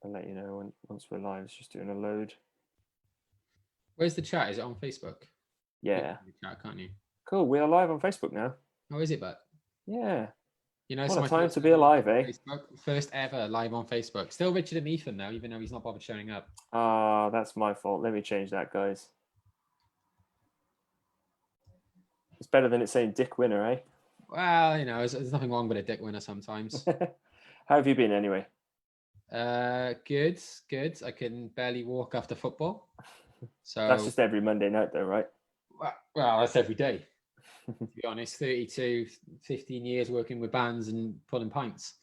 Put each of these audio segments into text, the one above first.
I'll let you know once we're live. It's just doing a load. Where's the chat? Is it on Facebook? Yeah. You can chat, can't you? Cool. We are live on Facebook now. Oh, is it? But yeah. You know, what a time to be alive, eh? Facebook, first ever live on Facebook. Still Richard and Ethan though, even though he's not bothered showing up. Ah, that's my fault. Let me change that, guys. It's better than it saying Dick Winner, eh? Well, you know, there's nothing wrong with a Dick Winner sometimes. How have you been anyway? Good. I can barely walk after football. So that's just every Monday night though, right? Well, that's every day. To be honest, 32, 15 years working with bands and pulling pints.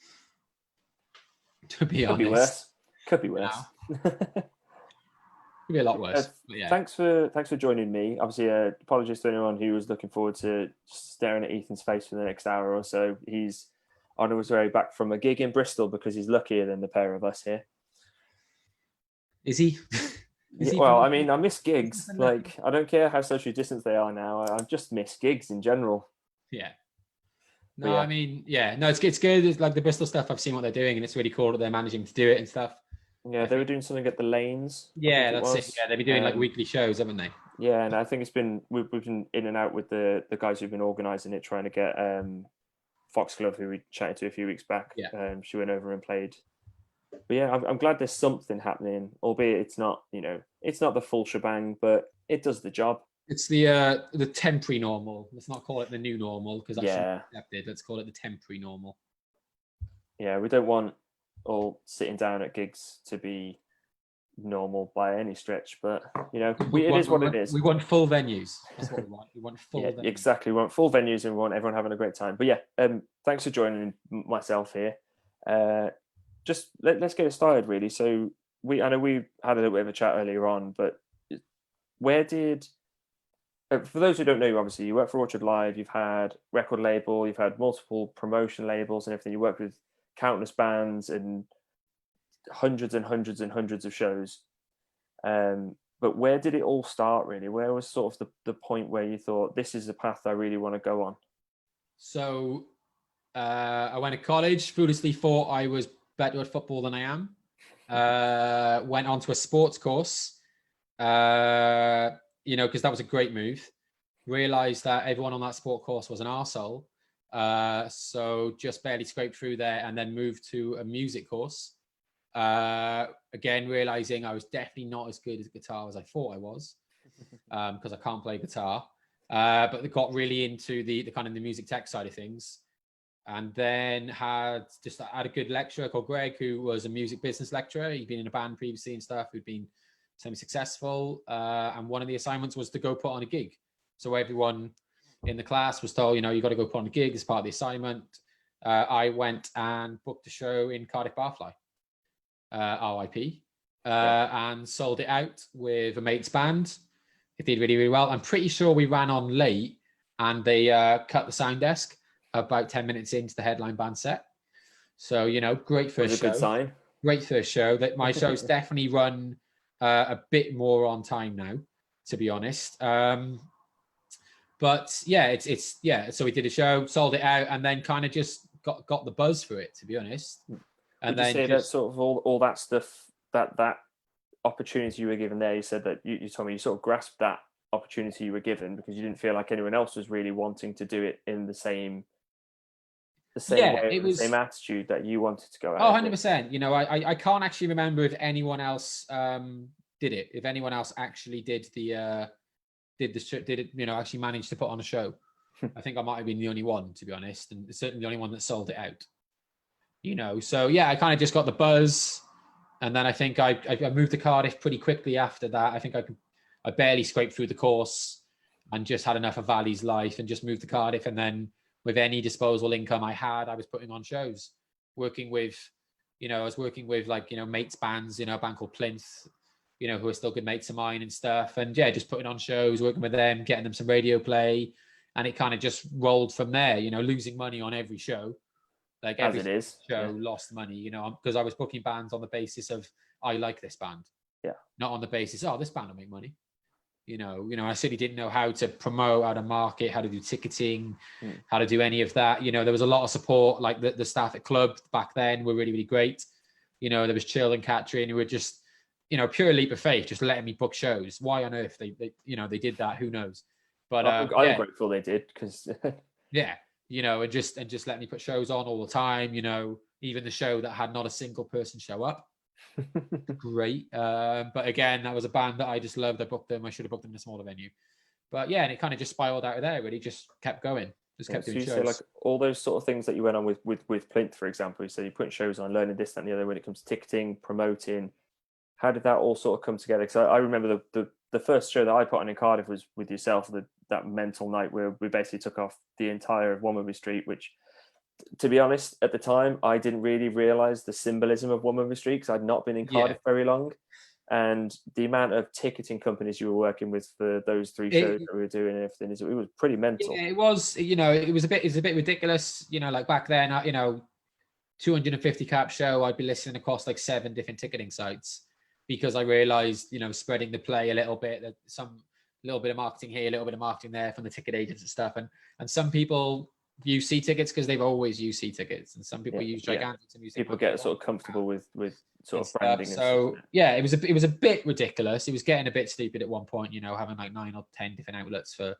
To be honest. Could be worse. Could be a lot worse. Yeah. Thanks for joining me. Obviously, apologies to anyone who was looking forward to staring at Ethan's face for the next hour or so. He's on his way back from a gig in Bristol because he's luckier than the pair of us here. Is he? Well, I mean, I miss gigs. Like, I don't care how socially distanced they are now. I just miss gigs in general. Yeah. No, yeah. I mean, yeah. No, it's good. It's like the Bristol stuff. I've seen what they're doing, and it's really cool that they're managing to do it and stuff. Yeah, they were doing something at the Lanes. Yeah, that's it. Yeah, they've been doing like weekly shows, haven't they? Yeah, and I think we've been in and out with the guys who've been organising it, trying to get Foxglove, who we chatted to a few weeks back. Yeah. She went over and played. But yeah, I'm glad there's something happening, albeit it's not the full shebang, but it does the job. It's the temporary normal. Let's not call it the new normal because that's accepted. Let's call it the temporary normal. Yeah, we don't want all sitting down at gigs to be normal by any stretch, but it is what it is. We want full venues. That's what we want. We want full venues. Exactly. We want full venues and we want everyone having a great time. But yeah, thanks for joining myself here. Just let's get it started, really. So I know we had a little bit of a chat earlier on, but where did, for those who don't know you, obviously you work for Orchard Live, you've had record label, you've had multiple promotion labels and everything. You worked with countless bands and hundreds and hundreds and hundreds of shows. But where did it all start, really? Where was sort of the point where you thought, this is the path I really want to go on? So I went to college, foolishly thought I was better at football than I am. Went on to a sports course, because that was a great move. Realized that everyone on that sport course was an arsehole. So just barely scraped through there and then moved to a music course. Again, realizing I was definitely not as good at guitar as I thought I was, because I can't play guitar. But got really into the kind of the music tech side of things. And then had a good lecturer called Greg, who was a music business lecturer. He'd been in a band previously and stuff, who'd been semi-successful. And one of the assignments was to go put on a gig. So everyone in the class was told, you got to go put on a gig as part of the assignment. I went and booked a show in Cardiff Barfly, RIP, and sold it out with a mate's band. It did really, really well. I'm pretty sure we ran on late and they cut the sound desk about 10 minutes into the headline band set. So, great first show. Good sign. Great first show. That my show's definitely run a bit more on time now, to be honest. But yeah, so we did a show, sold it out, and then kind of just got the buzz for it, to be honest. And Would you say that sort of all that stuff, that opportunity you were given there, you said that you told me you sort of grasped that opportunity you were given because you didn't feel like anyone else was really wanting to do it in the same way, the same attitude that you wanted to go out. 100%. I can't actually remember if anyone else did it. If anyone else actually did it, actually managed to put on a show. I think I might have been the only one, to be honest, and certainly the only one that sold it out. So yeah, I kind of just got the buzz, and then I think I moved to Cardiff pretty quickly after that. I think I barely scraped through the course and just had enough of Valley's life and just moved to Cardiff, and then with any disposable income I had, I was putting on shows, working with mates bands, a band called Plinth, who are still good mates of mine and stuff. And yeah, just putting on shows, working with them, getting them some radio play. And it kind of just rolled from there, losing money on every show. Like every show lost money, because I was booking bands on the basis of, I like this band. Yeah. Not on the basis, this band will make money. I certainly didn't know how to promote, how to market, how to do ticketing, how to do any of that. There was a lot of support, like the staff at club back then were really, really great. there was Chill and Catherine who were just, pure leap of faith, just letting me book shows. Why on earth they did that? Who knows? But I'm grateful they did, because yeah, and just let me put shows on all the time. Even the show that had not a single person show up. Great. But again, that was a band that I just loved. I booked them. I should have booked them in a smaller venue. But yeah, and it kind of just spiraled out of there. Really, just kept going. Just kept doing so you shows. say, like, all those sort of things that you went on with Plinth, for example. You say you're putting shows on, learning this, that, and the other. When it comes to ticketing, promoting, how did that all sort of come together? Because I remember the first show that I put on in Cardiff was with yourself. That mental night where we basically took off the entire of Womerby Street, which, to be honest, at the time I didn't really realise the symbolism of Womerby Street, because I'd not been in Cardiff very long. And the amount of ticketing companies you were working with for those 3 shows that we were doing and everything, it was pretty mental. It was, it was a bit ridiculous, like back then, 250 cap show, I'd be listening across like 7 different ticketing sites, because I realized, spreading the play a little bit, that some little bit of marketing here, a little bit of marketing there from the ticket agents and stuff. And some people use C-tickets because they've always used C-tickets, and some people use Gigantics and music. People get sort of comfortable with sort of branding. So yeah, it was a bit ridiculous. It was getting a bit stupid at one point, having like 9 or 10 different outlets for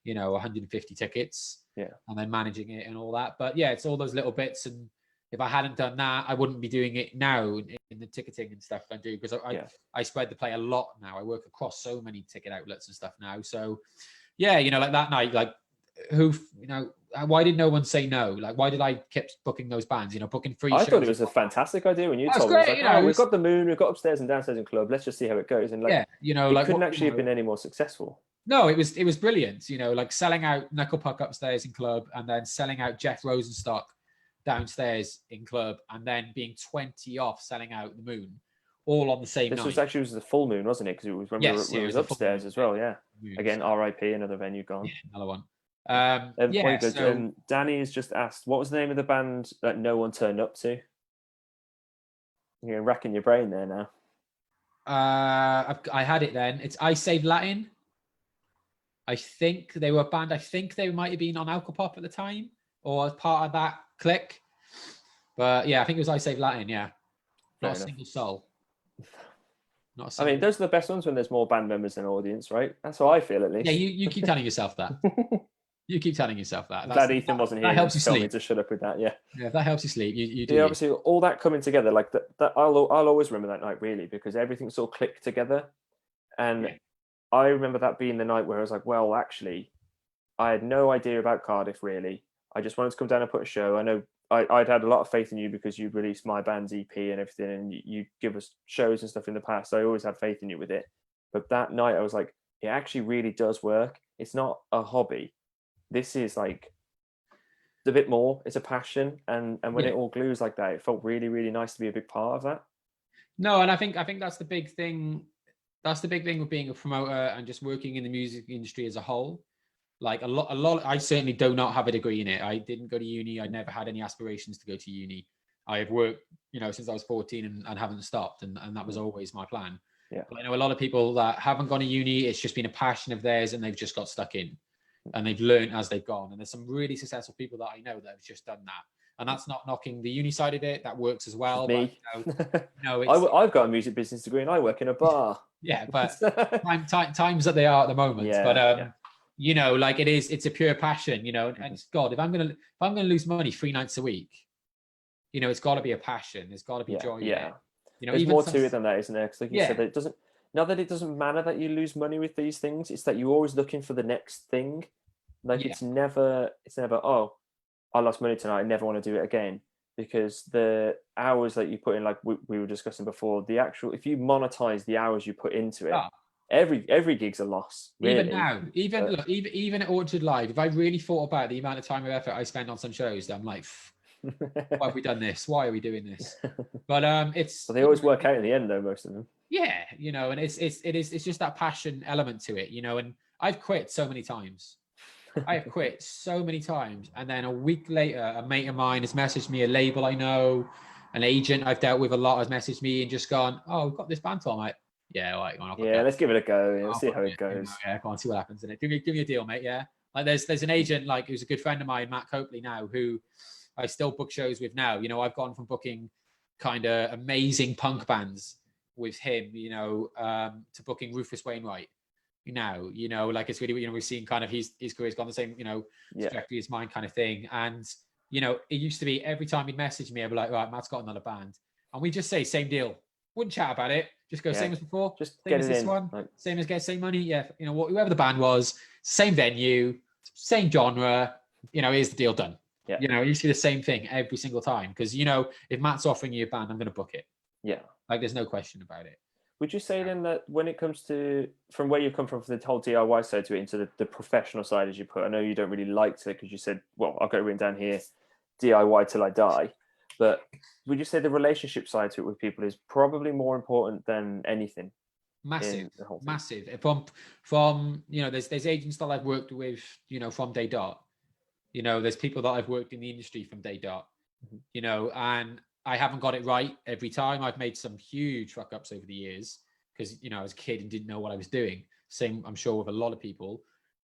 150 tickets, and then managing it and all that. But yeah, it's all those little bits. And if I hadn't done that, I wouldn't be doing it now in the ticketing and stuff I do, because I spread the play a lot now. I work across so many ticket outlets and stuff now. So yeah, like that night, like why did no one say no? Like, why did I keep booking those bands? Booking free shows. I thought it was a fantastic idea when you told me. Like, we've got the Moon, we've got upstairs and downstairs in club. Let's just see how it goes. And like, it couldn't actually have been any more successful. No, it was brilliant. like selling out Knuckle Puck upstairs in club, and then selling out Jeff Rosenstock downstairs in club, and then being 20 off selling out the Moon, all on the same night. This was the full Moon, wasn't it? Because it was when it was upstairs as well. Yeah. Again, RIP, another venue gone. Yeah, another one. Danny has just asked, what was the name of the band that no one turned up to? You're racking your brain there now. I had it then. It's I Save Latin. I think they were a band. I think they might have been on Alcopop at the time, or as part of that clique. But yeah, I think it was I Save Latin. Yeah, not a single soul. Not a single. I mean, those are the best ones when there's more band members than audience, right? That's how I feel, at least. Yeah, you keep telling yourself that. You keep telling yourself that. Glad Ethan wasn't here. That helps you sleep. Me to shut up with that. Yeah. Yeah, if that helps you sleep, you do. Yeah, obviously, all that coming together, like that I'll always remember that night, really, because everything sort of clicked together. And I remember that being the night where I was like, well, actually, I had no idea about Cardiff, really. I just wanted to come down and put a show. I know I'd had a lot of faith in you because you'd released my band's EP and everything, and you give us shows and stuff in the past. So I always had faith in you with it. But that night, I was like, it actually really does work. It's not a hobby. This is like a bit more. It's a passion, and when it all glues like that, it felt really, really nice to be a big part of that. No, and I think that's the big thing. That's the big thing with being a promoter and just working in the music industry as a whole. Like a lot. I certainly do not have a degree in it. I didn't go to uni. I never had any aspirations to go to uni. I have worked, since I was 14 and haven't stopped, and that was always my plan. Yeah. But I know a lot of people that haven't gone to uni. It's just been a passion of theirs, and they've just got stuck in. And they've learned as they've gone. And there's some really successful people that I know that have just done that. And that's not knocking the uni side of it. That works as well. Me. But, I've got a music business degree and I work in a bar. Yeah, but times that they are at the moment. Yeah, but like it's a pure passion. And God, if I'm gonna lose money 3 nights a week, it's got to be a passion. There's got to be joy. Yeah. There's more to it than that, isn't there? Because like you said, it doesn't. Not that it doesn't matter that you lose money with these things. It's that you're always looking for the next thing. Like it's never, oh, I lost money tonight, I never want to do it again. Because the hours that you put in, like we were discussing before, the actual, if you monetize the hours you put into it, every gig's a loss. Really. Even now, even at Orchard Live, if I really thought about the amount of time and effort I spend on some shows, I'm like, why have we done this? Why are we doing this? But they always work out in the end, though, most of them. Yeah, and it's just that passion element to it, and I've quit so many times. I have quit so many times, and then a week later, a mate of mine has messaged me, a label I know, an agent I've dealt with a lot has messaged me and just gone, "Oh, we've got this band on." I'm like, yeah, all right, let's give it a go. Let's see how it goes. Yeah, go on, see what happens in it. Give me a deal, mate. Yeah, like there's an agent like who's a good friend of mine, Matt Copley now, who I still book shows with now. I've gone from booking kind of amazing punk bands with him, to booking Rufus Wainwright. Like it's really, we've seen kind of his career's gone the same, trajectory as mine kind of thing. And, it used to be every time he'd message me, I'd be like, right, Matt's got another band. And we just say, same deal. Wouldn't chat about it. Just go, same as before. Just same get as it this in. one. Like, same as same money. Yeah. Whoever the band was, same venue, same genre, here's the deal done. Yeah. It used to be the same thing every single time. Because, if Matt's offering you a band, I'm going to book it. Yeah. Like there's no question about it. Would you say then that when it comes to, from where you've come from the whole DIY side to it into the professional side, as you put, I know you don't really like to, because you said, well, I've got it written down here, DIY till I die. But would you say the relationship side to it with people is probably more important than anything? Massive. From there's agents that I've worked with, from day dot. There's people that I've worked in the industry from day dot. And I haven't got it right every time. I've made some huge fuck ups over the years because, I was a kid and didn't know what I was doing. Same, I'm sure, with a lot of people.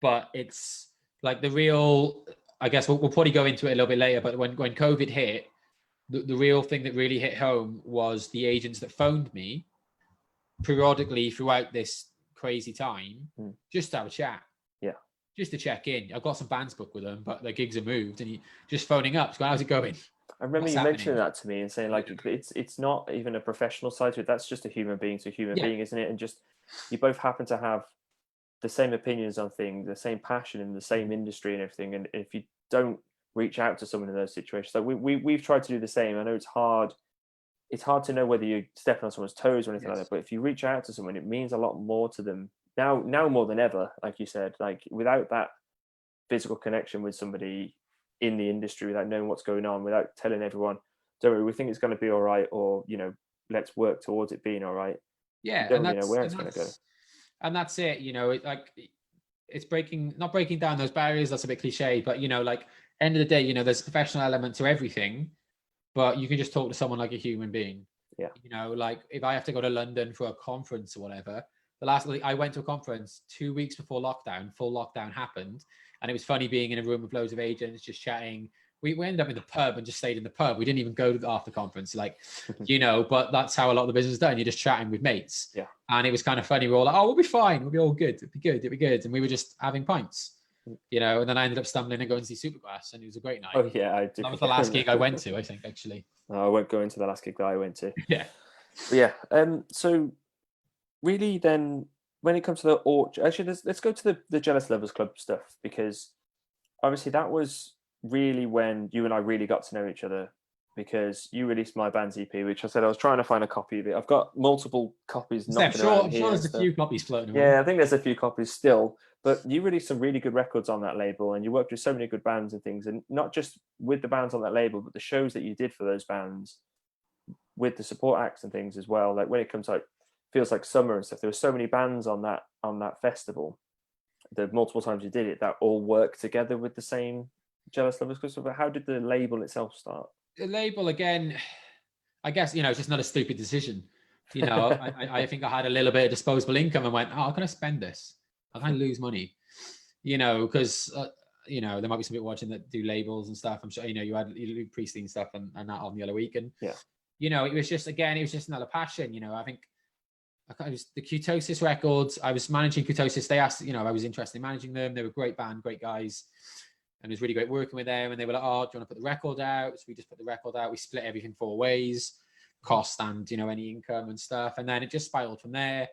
But it's like the real, I guess we'll probably go into it a little bit later, but when COVID hit, the real thing that really hit home was the agents that phoned me periodically throughout this crazy time just to have a chat. Yeah. Just to check in. I've got some bands booked with them, but their gigs are moved, and just phoning up, going, how's it going? I remember you mentioning that to me and saying, like, it's not even a professional side to it. That's just a human being to a human being, isn't it? And just, you both happen to have the same opinions on things, the same passion in the same industry and everything. And if you don't reach out to someone in those situations, like we've tried to do the same. I know it's hard to know whether you're stepping on someone's toes or anything like that, but if you reach out to someone, it means a lot more to them now more than ever. Like you said, like without that physical connection with somebody in the industry, without knowing what's going on, without telling everyone, don't worry, we think it's going to be all right, or let's work towards it being all right. Yeah, you don't really know where it's going to go. And that's it. It's not breaking down those barriers. That's a bit cliche, but like end of the day, there's a professional element to everything, but you can just talk to someone like a human being. Yeah. Like if I have to go to London for a conference or whatever, I went to a conference 2 weeks before full lockdown happened. And it was funny being in a room with loads of agents, just chatting. We ended up in the pub and just stayed in the pub. We didn't even go to the after conference, but that's how a lot of the business is done. You're just chatting with mates. Yeah. And it was kind of funny. We're all like, oh, we'll be fine. We'll be all good. It'll be good. And we were just having pints, and then I ended up stumbling and going to see Supergrass, and it was a great night. Oh yeah, I do. That was the last gig I went to, I think, actually. I won't go into the last gig that I went to. Yeah. But yeah. So really then, when it comes to let's go to the Jealous Lovers Club stuff, because obviously that was really when you and I really got to know each other, because you released My Band's EP, which I said I was trying to find a copy of it. I've got multiple copies knocking around here. I'm sure there's a few copies floating around. Yeah, I think there's a few copies still, but you released some really good records on that label, and you worked with so many good bands and things, and not just with the bands on that label, but the shows that you did for those bands with the support acts and things as well. Like when it comes to Feels Like Summer and stuff, there were so many bands on that festival, the multiple times you did it, that all worked together with the same Jealous Lovers Club. But how did the label itself start? The label, again, I guess, it's just not a stupid decision. I think I had a little bit of disposable income and went, oh, how can I spend this? How can I lose money? Because, there might be some people watching that do labels and stuff. I'm sure, you had Luke Priestley and stuff and that on the other week. And, it was just another passion. I think I was the Ketosis records. I was managing Ketosis. They asked, I was interested in managing them. They were a great band, great guys. And it was really great working with them. And they were like, oh, do you want to put the record out? So we just put the record out. We split everything 4 ways, cost and, any income and stuff. And then it just spiraled from there.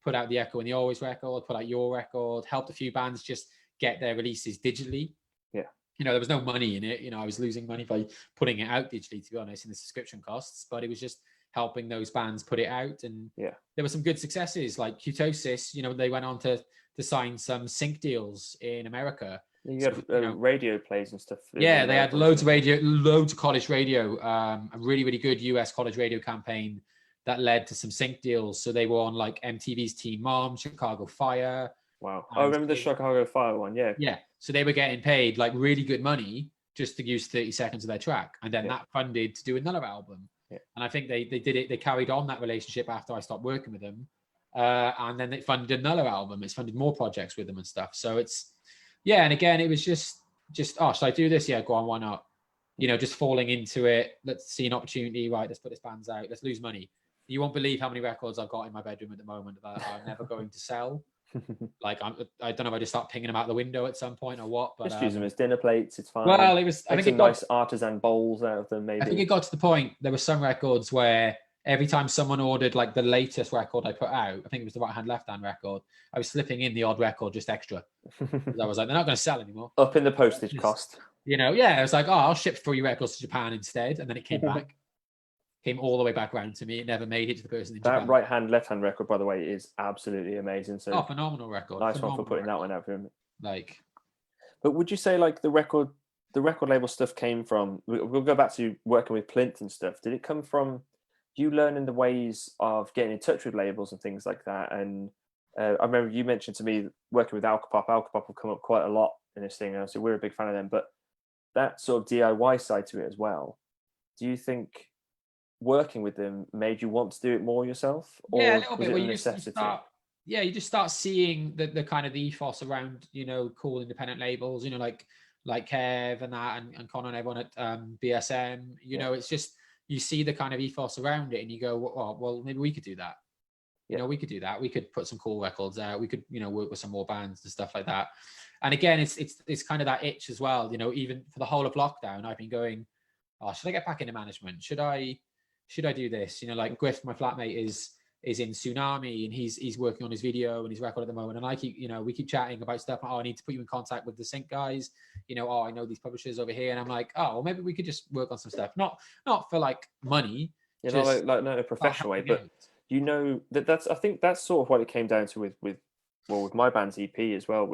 Put out the Echo and the Always record, put out your record, helped a few bands just get their releases digitally. Yeah. There was no money in it. I was losing money by putting it out digitally, to be honest, in the subscription costs. But it was just helping those bands put it out. And there were some good successes, like Ketosis. They went on to sign some sync deals in America. You had radio plays and stuff. Yeah, they had loads of college radio, a really, really good US college radio campaign that led to some sync deals. So they were on like MTV's Teen Mom, Chicago Fire. Wow. I remember the Chicago Fire one, yeah. Yeah. So they were getting paid like really good money just to use 30 seconds of their track. And then that funded to do another album. Yeah. And I think they did it, they carried on that relationship after I stopped working with them. And then it funded another album. It's funded more projects with them and stuff. So it's, and again, it was just, oh, should I do this? Yeah, go on, why not? just falling into it. Let's see an opportunity, right? Let's put this bands out. Let's lose money. You won't believe how many records I've got in my bedroom at the moment that I'm never going to sell. Like I don't know if I just start pinging them out the window at some point or what. But just use them as dinner plates. It's fine. Well, it was. I Make think some nice artisan bowls out of them. Maybe. I think it got to the point. There were some records where every time someone ordered like the latest record I put out, I think it was the right hand, left hand record, I was slipping in the odd record just extra. I was like, they're not going to sell anymore. Up in the postage cost. Yeah, I was like, I'll ship 3 records to Japan instead. And then it came back. Came all the way back around to me. It never made it to the person in Japan. That right hand, left hand record, by the way, is absolutely amazing. So phenomenal record. Nice one for putting that one out for him. But would you say like the record label stuff came from? We'll go back to working with Plinth and stuff. Did it come from you learning the ways of getting in touch with labels and things like that? And I remember you mentioned to me working with Alcopop. Alcopop will come up quite a lot in this thing. So we're a big fan of them. But that sort of DIY side to it as well. Do you think working with them made you want to do it more yourself? Or yeah, a little bit. Was it Well, a necessity? you just start seeing the kind of the ethos around, cool independent labels, like Kev and that and Connor and everyone at BSM. It's just, you see the kind of ethos around it and you go, well, maybe we could do that. We could do that. We could put some cool records out. We could, work with some more bands and stuff like that. And again, it's kind of that itch as well. Even for the whole of lockdown, I've been going, should I get back into management? Should I do this? Like Griff, my flatmate, is in Tsunami and he's working on his video and his record at the moment. And I keep, we keep chatting about stuff. I need to put you in contact with the sync guys. I know these publishers over here. And I'm like, well, maybe we could just work on some stuff. Not for like money. Not in a professional way, but I think that's sort of what it came down to with my band's EP as well.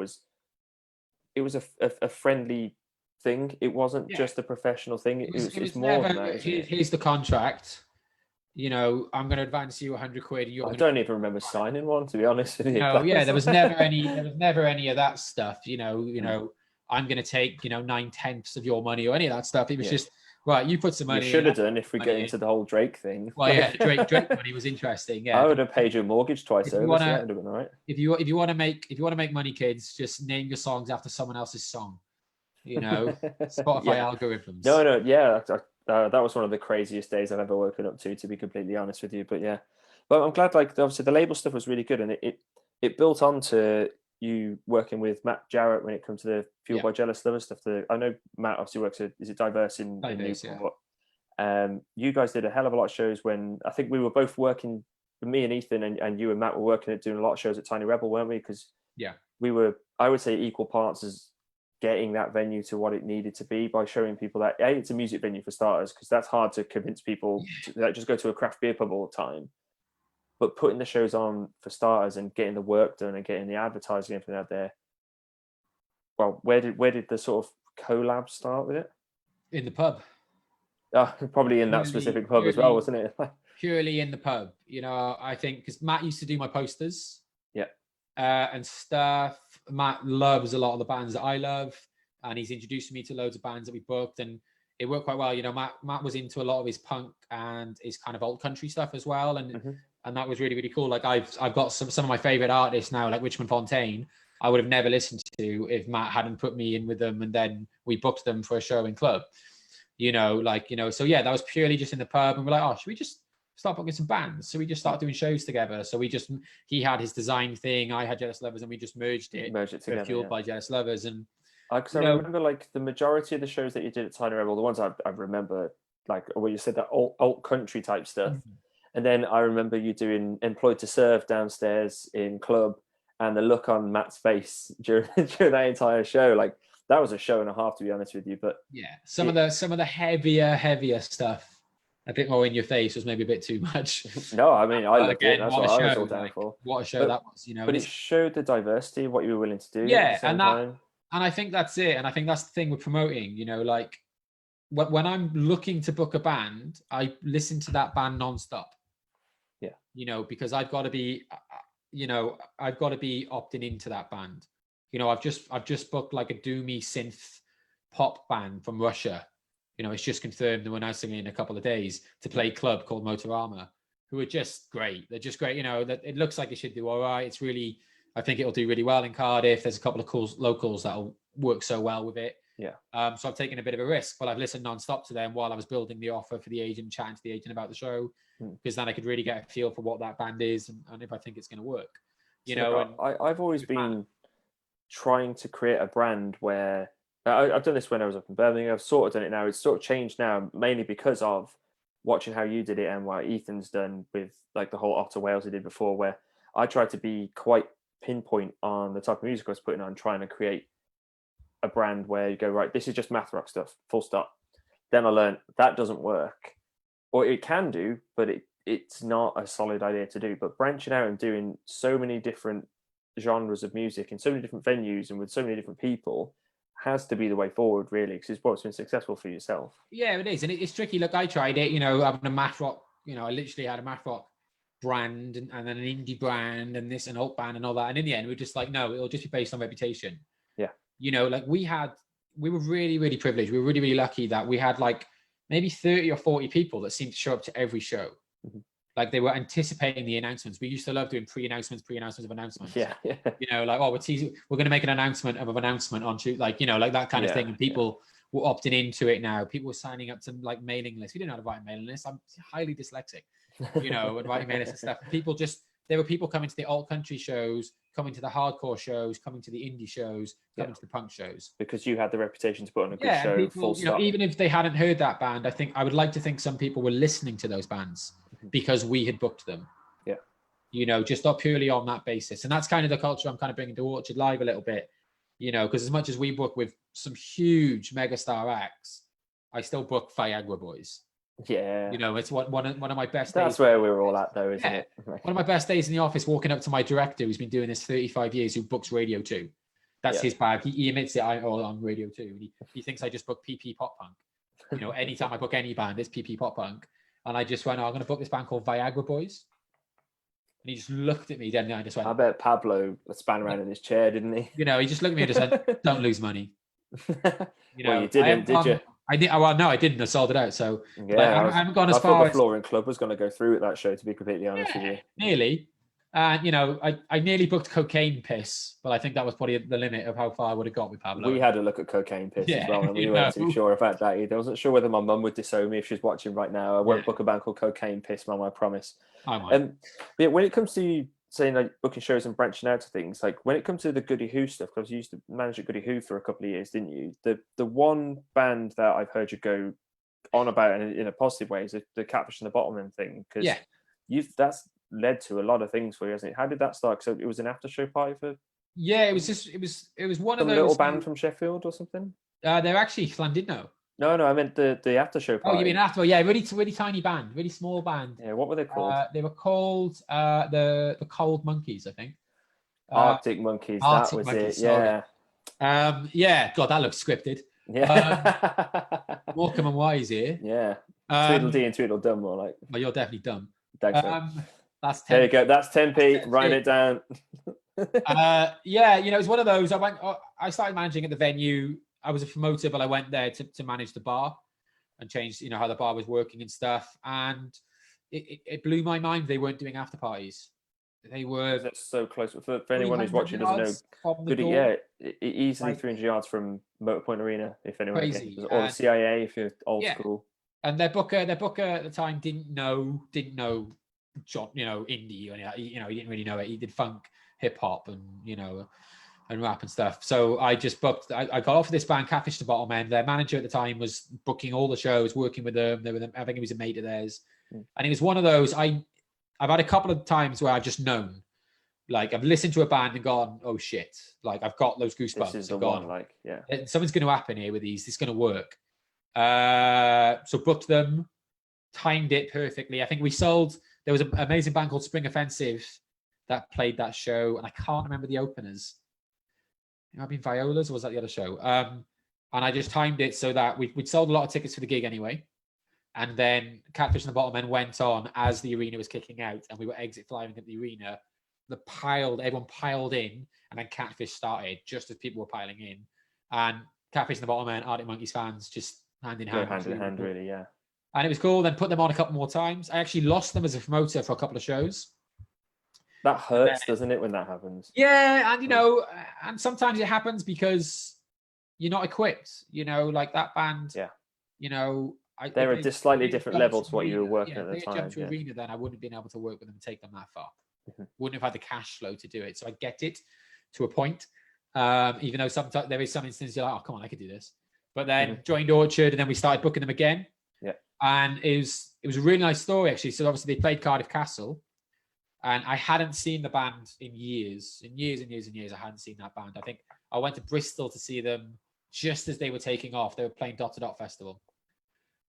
It was a friendly thing. It wasn't just a professional thing. It's more than that. Here's the contract. I'm going to advance you 100 quid. I don't even remember signing one, to be honest with you. There was never any of that stuff. I'm going to take 9/10 of your money or any of that stuff. It was just right. You put some money. You should have done if we get into the whole Drake thing. Well, yeah, Drake money was interesting. Yeah, I would have paid your mortgage twice over. That would have been all right. If you want to make money, kids, just name your songs after someone else's song. Spotify algorithms. No, yeah. That was one of the craziest days I've ever woken up to be completely honest with you. But yeah, but I'm glad, like, obviously the label stuff was really good, and it built on to you working with Matt Jarrett when it comes to the Fueled by Jealous Lover stuff. I know Matt obviously works at, is it Diverse in Newport? You guys did a hell of a lot of shows when I think we were both working, me and Ethan and you and Matt were working at doing a lot of shows at Tiny Rebel, weren't we? Because we were, I would say, equal parts as getting that venue to what it needed to be by showing people that it's a music venue for starters, because that's hard to convince people that just go to a craft beer pub all the time. But putting the shows on for starters and getting the work done and getting the advertising and everything out there. Well, where did the sort of collab start with it? In the pub. Probably in that specific pub as well, wasn't it? Purely in the pub. I think because Matt used to do my posters. Yeah. And stuff. Matt loves a lot of the bands that I love, and he's introduced me to loads of bands that we booked, and it worked quite well. Matt was into a lot of his punk and his kind of old country stuff as well, and that was really, really cool. Like I've got some of my favorite artists now, like Richmond Fontaine. I would have never listened to if Matt hadn't put me in with them, and then we booked them for a show in club. So yeah, that was purely just in the pub, and we're like, should we just start booking some bands? So we just started doing shows together. So he had his design thing, I had Jealous Lovers, and we just merged it together, Fueled by Jealous Lovers. And I remember like the majority of the shows that you did at Tiny Rebel, the ones I remember, like where you said that alt country type stuff. And then I remember you doing Employed to Serve downstairs in club, and the look on Matt's face during that entire show, like that was a show and a half, to be honest with you. But yeah, some of the heavier stuff, a bit more in your face, was maybe a bit too much. No, I mean, I loved it. That's what I was all down for. What a show that was, But it showed the diversity of what you were willing to do. Yeah, and I think that's it. And I think that's the thing with promoting. Like when I'm looking to book a band, I listen to that band nonstop. Yeah. Because I've got to be, opting into that band. I've just booked like a doomy synth pop band from Russia. It's just confirmed, and we're now singing in a couple of days to play club called Motorama, who are just great. They're just great. That it looks like it should do all right. I think it'll do really well in Cardiff. There's a couple of cool locals that'll work so well with it. Yeah. So I've taken a bit of a risk, but I've listened nonstop to them while I was building the offer for the agent, chatting to the agent about the show, because then I could really get a feel for what that band is and if I think it's going to work. I've always been trying to create a brand where I've done this when I was up in Birmingham. I've sort of done it now. It's sort of changed now, mainly because of watching how you did it and what Ethan's done with like the whole Otter Wales he did before, where I tried to be quite pinpoint on the type of music I was putting on, trying to create a brand where you go, right, this is just math rock stuff, full stop. Then I learned that doesn't work, or it can do, but it's not a solid idea to do. But branching out and doing so many different genres of music in so many different venues and with so many different people has to be the way forward, really, because it's what's been successful for yourself. Yeah, it is, and it's tricky. Look, I tried it, having a math rock. I literally had a math rock brand and then an indie brand and this an alt band and all that. And in the end, we're just like, no, it'll just be based on reputation. Yeah. Like we were really, really privileged. We were really, really lucky that we had like maybe 30 or 40 people that seemed to show up to every show. Mm-hmm. Like they were anticipating the announcements. We used to love doing pre-announcements of announcements. Yeah. Like, we're going to make an announcement of an announcement on to like that kind of thing. And people were opting into it now. People were signing up to like mailing lists. We didn't know how to write a mailing list. I'm highly dyslexic, and writing mailing lists and stuff. There were people coming to the alt country shows, coming to the hardcore shows, coming to the indie shows, coming to the punk shows. Because you had the reputation to put on a good show. People, full stop. Even if they hadn't heard that band, I would like to think some people were listening to those bands because we had booked them. Yeah. Just not purely on that basis. And that's kind of the culture I'm kind of bringing to Orchard Live a little bit, because as much as we book with some huge megastar acts, I still book Viagra Boys. Yeah. It's one of my best days. That's where we're all at, though, isn't it? One of my best days in the office, walking up to my director who's been doing this 35 years, who books Radio 2. That's his bag. He admits it on Radio 2. He thinks I just book PP pop punk. Anytime I book any band, it's PP pop punk. And I just went, I'm going to book this band called Viagra Boys. And he just looked at me. Then I just went, I bet Pablo span around in his chair, didn't he? He just looked at me and just said, don't lose money. Well, you didn't, did you? I didn't. I sold it out. So yeah, I haven't gone as far. I thought the Flooring Club was going to go through at that show, to be completely honest with you. Nearly. And I nearly booked Cocaine Piss, but I think that was probably the limit of how far I would have got with Pablo. We had a look at Cocaine Piss as well, and we weren't too sure about that either. I wasn't sure whether my mum would disown me if she's watching right now. I won't book a band called Cocaine Piss, Mum, I promise. I might. But when it comes to saying like booking shows and branching out to things, like when it comes to the Goody Who stuff, because you used to manage at Goody Who for a couple of years, didn't you? The one band that I've heard you go on about in a positive way is the Catfish and the Bottlemen thing, because that's led to a lot of things for you, hasn't it? How did that start? So it was an after show party for. Yeah, it was one of those little band from Sheffield or something. They're actually Llandudno. No, I meant the after show party. Oh, you mean after? Yeah, really tiny band, really small band. Yeah, what were they called? They were called the Cold Monkeys, I think. Arctic Monkeys. That was it. Yeah. God, that looks scripted. Yeah. Morecambe and Wise here. Yeah. Tweedledee and Tweedledum, more like. Well, you're definitely dumb. Thanks. That's 10p. There you go. That's 10p. Write it down. It's one of those. I started managing at the venue. I was a promoter, but I went there to manage the bar and change, how the bar was working and stuff. And it blew my mind. They weren't doing after parties. They were. That's so close. For anyone who's watching doesn't know, easily 300 yards from Motorpoint Arena. If anyone, or the CIA if you're old school. And their booker at the time didn't know John, indie, or he didn't really know it. He did funk, hip hop, and and rap and stuff. So I just booked. I got offered this band, Catfish the Bottlemen. Their manager at the time was booking all the shows, working with them. I think he was a mate of theirs, and it was one of those. I've had a couple of times where I've just known, like I've listened to a band and gone, oh shit, like I've got those goosebumps. This is the one, like something's going to happen here with these. It's going to work. So booked them, timed it perfectly. I think we sold. There was an amazing band called Spring Offensive that played that show, and I can't remember the openers. It might have been Violas, or was that the other show? And I just timed it so that we'd sold a lot of tickets for the gig anyway. And then Catfish and the Bottlemen went on as the arena was kicking out, and we were exit flying at the arena. Everyone piled in, and then Catfish started just as people were piling in. And Catfish and the Bottlemen, Arctic Monkeys fans, just hand in hand. Hand in hand, really, yeah. And it was cool. Then put them on a couple more times. I actually lost them as a promoter for a couple of shows. That hurts, doesn't it, when that happens? Yeah, and and sometimes it happens because you're not equipped. Like that band. Yeah. They're a slightly different level to what you were working at the they time. jumped to arena, then I wouldn't have been able to work with them and take them that far. Wouldn't have had the cash flow to do it. So I get it to a point. Even though sometimes there is some instances you're like, oh, come on, I could do this. But then joined Orchard, and then we started booking them again. Yeah. And it was a really nice story, actually. So obviously they played Cardiff Castle, and I hadn't seen the band in years. I hadn't seen that band. I think I went to Bristol to see them just as they were taking off. They were playing Dot to Dot Festival.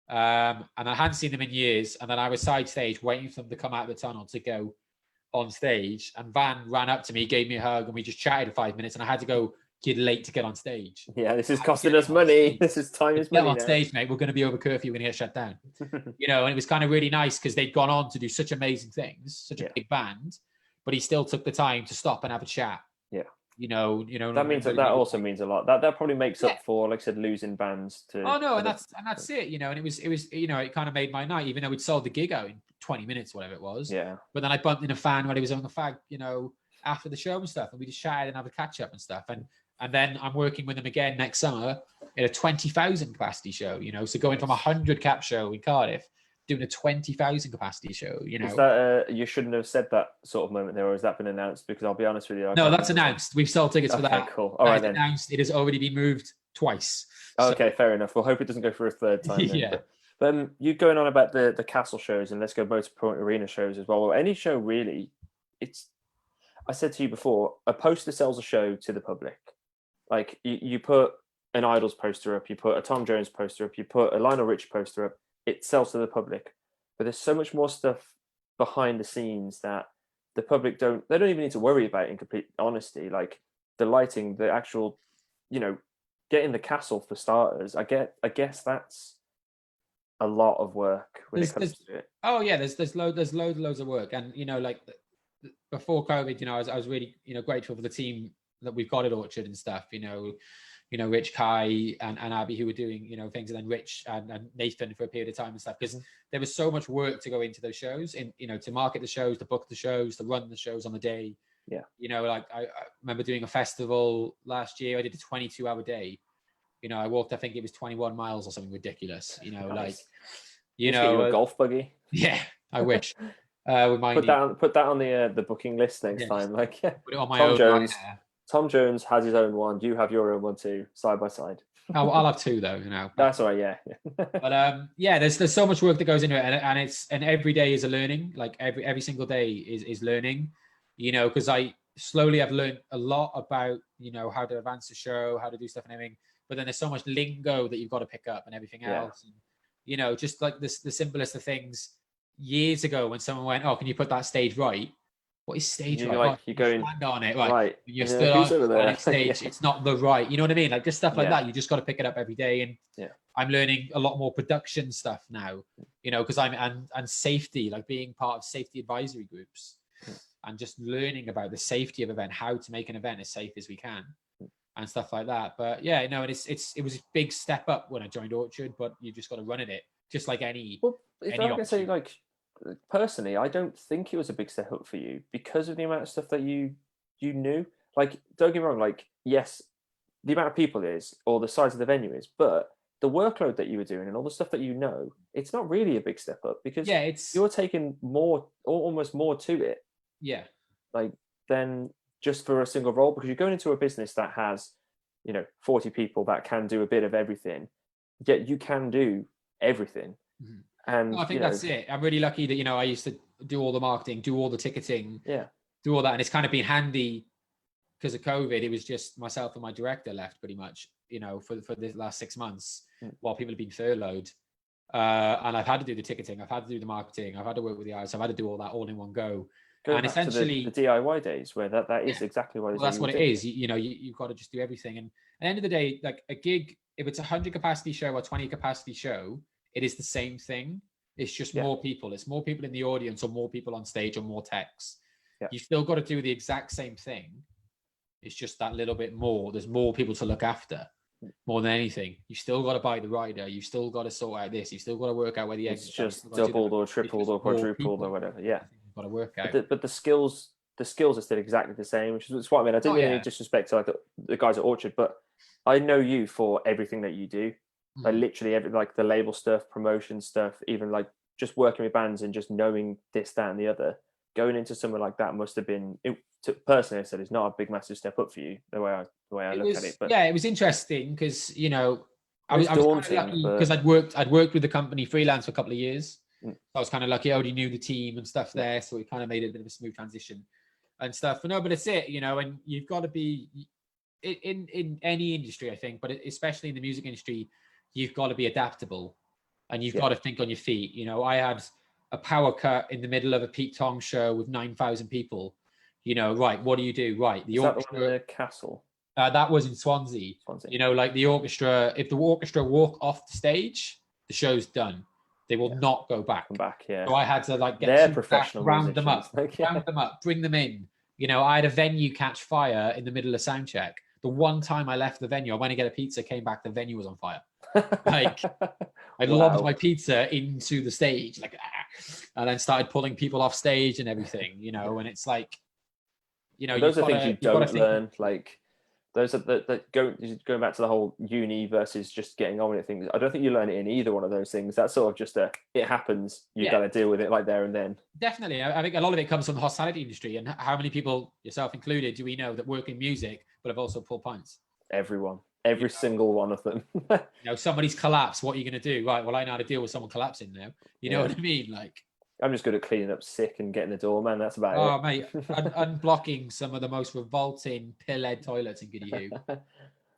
And I hadn't seen them in years. And then I was side stage waiting for them to come out of the tunnel to go on stage. And Van ran up to me, gave me a hug, and we just chatted for 5 minutes. And I had to go get late to get on stage. Yeah, this is costing us money. This is time is money. Get on stage, mate. We're going to be over curfew. We're going to get shut down. And it was kind of really nice because they'd gone on to do such amazing things, such a big band, but he still took the time to stop and have a chat. Yeah. That means that also means a lot. That probably makes up for, like I said, losing bands to. Oh no, and that's it. And it was it kind of made my night, even though we'd sold the gig out in 20 minutes, whatever it was. Yeah. But then I bumped in a fan while he was having a fag, after the show and stuff, and we just chatted and have a catch up and stuff. And then I'm working with them again next summer in a 20,000 capacity show. So going from a 100 cap show in Cardiff, doing a 20,000 capacity show. Is that you shouldn't have said that sort of moment there, or has that been announced? Because I'll be honest with you. No, that's announced. We've sold tickets for that. Okay, cool. All right, then. Announced. It has already been moved twice. Okay, fair enough. We'll hope it doesn't go for a third time. Then. Yeah. But you going on about the castle shows, and let's go motor point arena shows as well. Well, any show really, I said to you before, a poster sells a show to the public. Like you put an Idols poster up, you put a Tom Jones poster up, you put a Lionel Richie poster up, it sells to the public. But there's so much more stuff behind the scenes that the public don't even need to worry about, in complete honesty. Like the lighting, the actual, getting the castle for starters. I guess that's a lot of work when it comes to it. Oh yeah, there's loads of work. And before COVID, I was really, grateful for the team that we've got at Orchard and stuff, Rich, Kai and Abby, who were doing, things, and then Rich and Nathan for a period of time and stuff, because there was so much work to go into those shows, to market the shows, to book the shows, to run the shows on the day. Yeah. I remember doing a festival last year. I did a 22-hour day. I walked, I think it was 21 miles or something ridiculous, nice. Get you a golf buggy. Yeah, I wish. Put that on the booking list next time. Like, yeah. Put it on my Tom own. Jones. Tom Jones has his own one. You have your own one too, side by side. I'll have two though. That's all right. Yeah. But there's so much work that goes into it, and every day is a learning. Like every single day is learning. Because I slowly have learned a lot about how to advance the show, how to do stuff and everything. But then there's so much lingo that you've got to pick up and everything else. And, just like the simplest of things. Years ago, when someone went, "Oh, can you put that stage right?" What is stage right? Like, you're going stand on it, right? You're still on stage. It's not the right. You know what I mean? Like just stuff like that. You just got to pick it up every day. And I'm learning a lot more production stuff now. Because I'm and safety, like being part of safety advisory groups, and just learning about the safety of event, how to make an event as safe as we can, and stuff like that. But it was a big step up when I joined Orchard, but you just got to run at it, just like any. Well, if I can say, like, personally, I don't think it was a big step up for you because of the amount of stuff that you knew. Like, don't get me wrong, like, yes, the amount of people is, or the size of the venue is, but the workload that you were doing and all the stuff that it's not really a big step up because you're taking more, or almost more to it. Yeah. Like, than just for a single role, because you're going into a business that has, 40 people that can do a bit of everything, yet you can do everything. Mm-hmm. And I think that's it. I'm really lucky that I used to do all the marketing, do all the ticketing, do all that, and it's kind of been handy because of COVID. It was just myself and my director left pretty much, for the last 6 months while people have been furloughed, and I've had to do the ticketing, I've had to do the marketing, I've had to work with the artists, I've had to do all that all in one go. And essentially, the DIY days where that is exactly what that's what it is. You've got to just do everything, and at the end of the day, like a gig, if it's a 100 capacity show or 20 capacity show, it is the same thing. It's just more people. It's more people in the audience, or more people on stage, or more techs. You still got to do the exact same thing. It's just that little bit more. There's more people to look after, more than anything. You still got to buy the rider. You still got to sort out this. You still got to work out where the eggs. It's just doubled or tripled or quadrupled or whatever. Yeah, you've got to work out. But the skills are still exactly the same, which is what I mean. I didn't mean any disrespect to like the guys at Orchard, but I know you for everything that you do. Like Mm. literally every, like the label stuff, promotion stuff, even like just working with bands and just knowing this, that, and the other. Going into somewhere like that must have been, personally, I said it's not a big, massive step up for you the way I It look at it, was, but yeah, it was interesting because, you know, it's I was kind of daunting. lucky because But I'd worked with the company freelance for a couple of years. mm, I was kind of lucky. I already knew the team and stuff yeah, there, so it kind of made it a bit of a smooth transition and stuff. But no, but it's it, you know, and you've got to be in any industry, I think, but especially in the music industry, you've got to be adaptable and you've yeah. got to think on your feet. You know, I had a power cut in the middle of a Pete Tong show with 9,000 people. You know, right? What do you do? Right, the Is that the one in orchestra. the castle? That was in Swansea. Swansea. You know, like the orchestra. If the orchestra walk off the stage, the show's done. They will Yeah, not go back. come back. Yeah, So I had to like get they're two staff, professional musicians. Like, yeah, round them up, bring them in. You know, I had a venue catch fire in the middle of sound check. The one time I left the venue, I went to get a pizza, came back, the venue was on fire. Like I lobbed my pizza into the stage, like, and then started pulling people off stage and everything. You know, and it's like, you know, those are things you you've got to don't think. learn. Like those are that going back to the whole uni versus just getting on with it things. I don't think you learn it in either one of those things. That's sort of just it happens. You got to deal with it like there and then. Definitely. I think a lot of it comes from the hospitality industry. And how many people, yourself included, do we know that work in music, but have also pulled pints? Everyone, every single one of them. You know, somebody's collapsed. What are you going to do? Right. Well, I know how to deal with someone collapsing now. You know what I mean? Like, I'm just good at cleaning up sick and getting the door, man. That's about it. oh, mate, unblocking some of the most revolting pill-head toilets in Goody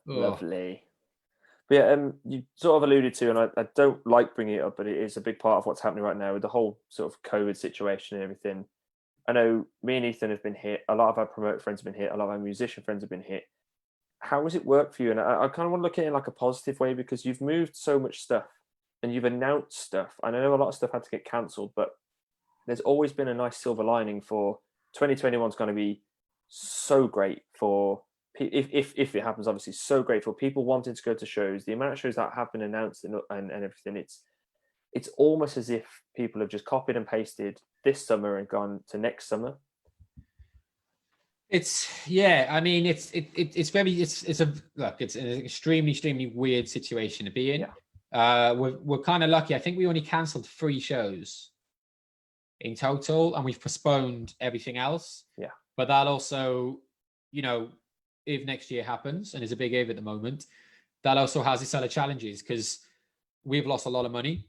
Lovely. But yeah, you sort of alluded to, and I don't like bringing it up, but it is a big part of what's happening right now with the whole sort of COVID situation and everything. I know me and Ethan have been hit. A lot of our promoter friends have been hit. A lot of our musician friends have been hit. How has it worked for you? And I kind of want to look at it in like a positive way because you've moved so much stuff and you've announced stuff. I know a lot of stuff had to get cancelled, but there's always been a nice silver lining for 2021 is going to be so great for if it happens, obviously so great for people wanting to go to shows. The amount of shows that have been announced and everything, it's almost as if people have just copied and pasted this summer and gone to next summer. It's I mean, it's an extremely weird situation to be in. Yeah. We're kind of lucky. I think we only cancelled 3 shows in total, and we've postponed everything else. Yeah. But that also, you know, if next year happens, and is a big if at the moment, that also has its set of challenges because we've lost a lot of money